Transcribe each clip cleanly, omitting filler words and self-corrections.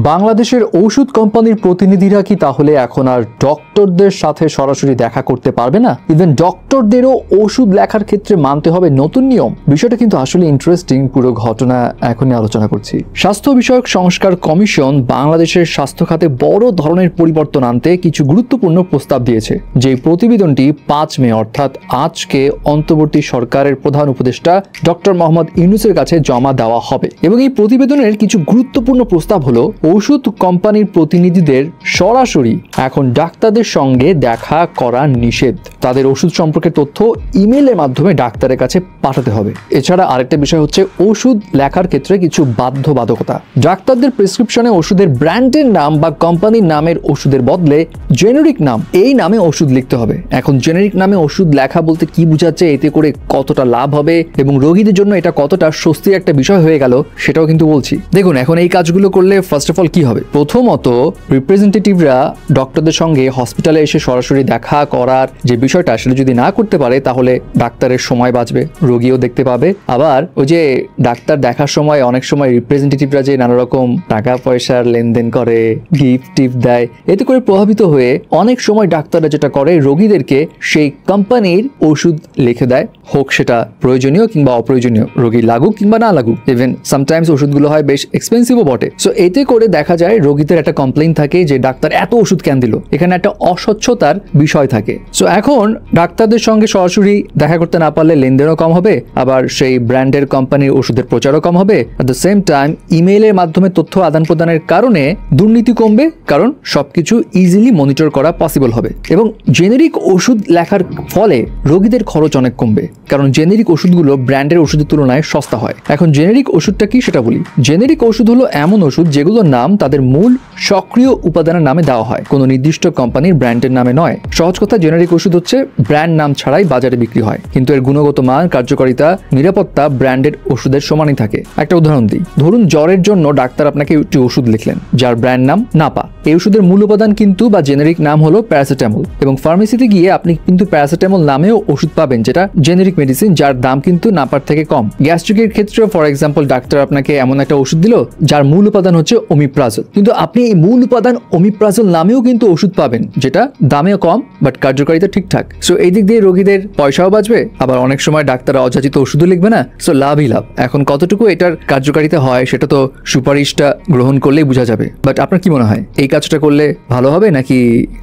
বাংলাদেশের ঔষধ কোম্পানির প্রতিনিধিরা কি তাহলে এখন আর ডক্টরদের সাথে সরাসরি দেখা করতে পারবে না? ইভেন ডক্টরদেরও ওষুধ লেখার ক্ষেত্রে মানতে হবে নতুন নিয়ম। বিষয়টা কিন্তু আসলে ইন্টারেস্টিং। পুরো ঘটনা এখনই আলোচনা করছি। স্বাস্থ্য বিষয়ক সংস্কার কমিশন বাংলাদেশের স্বাস্থ্য খাতে বড় ধরনের পরিবর্তন আনতে কিছু গুরুত্বপূর্ণ প্রস্তাব দিয়েছে। যে প্রতিবেদনটি ৫ মে অর্থাৎ আজকে অন্তর্বর্তী সরকারের প্রধান উপদেষ্টা ডক্টর মোহাম্মদ ইউনূসের কাছে জমা দেওয়া হবে। এবং এই প্রতিবেদনের কিছু গুরুত্বপূর্ণ প্রস্তাব হলো, ওষুধ কোম্পানির প্রতিনিধিদের সরাসরি এখন ডাক্তারদের সঙ্গে দেখা করা নিষেধ। তাদের ওষুধ সম্পর্কে তথ্য ইমেইলের মাধ্যমে ডাক্তারের কাছে পাঠাতে হবে। এছাড়া আরেকটা বিষয় হচ্ছে ওষুধ লেখার ক্ষেত্রে কিছু বাধ্যবাধকতা। ডাক্তারদের প্রেসক্রিপশনে ওষুধের ব্র্যান্ডের নাম বা কোম্পানির নামের ওষুধের বদলে জেনেরিক নাম এই নামে ওষুধ লিখতে হবে। এখন জেনেরিক নামে ওষুধ লেখা বলতে কি বোঝাচ্ছে, এতে করে কতটা লাভ হবে এবং রোগীদের জন্য এটা কতটা স্বস্তির একটা বিষয় হয়ে গেল সেটাও কিন্তু বলছি। দেখুন, এখন এই কাজগুলো করলে ফার্স্ট অফ অল কি হবে, প্রথমত রিপ্রেজেন্টেটিভরা ডক্টরদের সঙ্গে হসপিটালে এসে সরাসরি দেখা করার যে বিষয়টা সেটা যদি না করতে পারে তাহলে ডাক্তারের সময় বাঁচবে, রোগীও দেখতে পাবে। আবার ওই যে ডাক্তার দেখার সময় অনেক সময় রিপ্রেজেন্টেটিভরা যে নানা রকম টাকা পয়সার লেনদেন করে, গিফট টিফট দেয়, এতে করে প্রভাবিত হয়ে অনেক সময় ডাক্তাররা যেটা করে রোগীদেরকে সেই কোম্পানির ওষুধ লিখে দেয়, হোক সেটা প্রয়োজনীয় কিংবা অপ্রয়োজনীয়, রোগী লাগুক কিংবা না লাগুক। ইভেন সামটাইমস ওষুধগুলো হয় বেশ এক্সপেন্সিভও বটে। সো এতে করে দেখা যায় রোগীদের একটা কমপ্লেইন থাকে যে ডাক্তার এত ওষুধ কেন দিল, এখানে একটা অস্বচ্ছতার বিষয় থাকে। সো এখন ডাক্তারদের সঙ্গে সরাসরি দেখা করতে না পারলে লেনদেনও কম হবে, আবার সেই ব্র্যান্ডের কোম্পানির ওষুধের প্রচারও কম হবে। অ্যাট দ্য সেম টাইম ইমেইলের মাধ্যমে তথ্য আদান প্রদানের কারণে দুর্নীতি কমবে, কারণ সবকিছু ইজিলি মনিটর করা পসিবল হবে। এবং জেনেরিক ওষুধ লেখার ফলে রোগীদের খরচ অনেক কমবে, কারণ জেনেরিক ওষুধগুলো ব্র্যান্ডের ওষুধের তুলনায় সস্তা হয়। এখন জেনেরিক ওষুধটা কি সেটা বলি। জেনেরিক ওষুধ হলো এমন ওষুধ যেগুলোর নাম তাদের মূল সক্রিয় উপাদানের নামে দেওয়া হয়, কোনো নির্দিষ্ট কোম্পানির ব্র্যান্ডের নামে নয়। সহজ কথা, জেনেরিক ওষুধ হচ্ছে ব্র্যান্ড নাম ছাড়াই বাজারে বিক্রি হয়, কিন্তু এর গুণগত মান, কার্যকারিতা, নিরাপত্তা ব্র্যান্ডের ওষুধের সমানই থাকে। একটা উদাহরণ দিই, ধরুন জ্বরের জন্য ডাক্তার আপনাকে একটি ওষুধ লিখলেন যার ব্র্যান্ড নাম নাপা। এই ওষুধের মূল উপাদান কিন্তু বা জেনেরিক নাম হলো প্যারাসিটামল, এবং ফার্মেসিতে গিয়ে আপনি কিন্তু প্যারাসিটামল নামেও ওষুধ পাবেন যেটা জেনেরিক মেডিসিন, যার দাম কিন্তু নাপার থেকে কম। গ্যাস্ট্রিকের ক্ষেত্রে ফর এক্সাম্পল ডাক্তার আপনাকে এমন একটা ওষুধ দিল যার মূল উপাদান হচ্ছে ওমিপ্রাজল, কিন্তু আপনি এই মূল উপাদান ওমিপ্রাজল নামেও কিন্তু ওষুধ পাবেন যেটা দামেও কম বাট কার্যকারিতা ঠিকঠাক। সো এই দিক দিয়ে রোগীদের পয়সাও বাঁচবে, আবার অনেক সময় ডাক্তাররা অযাচিত ওষুধও লিখবে না। সো লাভই লাভ। এখন কতটুকু এটার কার্যকারিতা হয় সেটা তো সুপারিশটা গ্রহণ করলেই বোঝা যাবে। বাট আপনার কি মনে হয়, এই কাজটা করলে ভালো হবে নাকি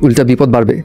উল্টা বিপদ বাড়বে?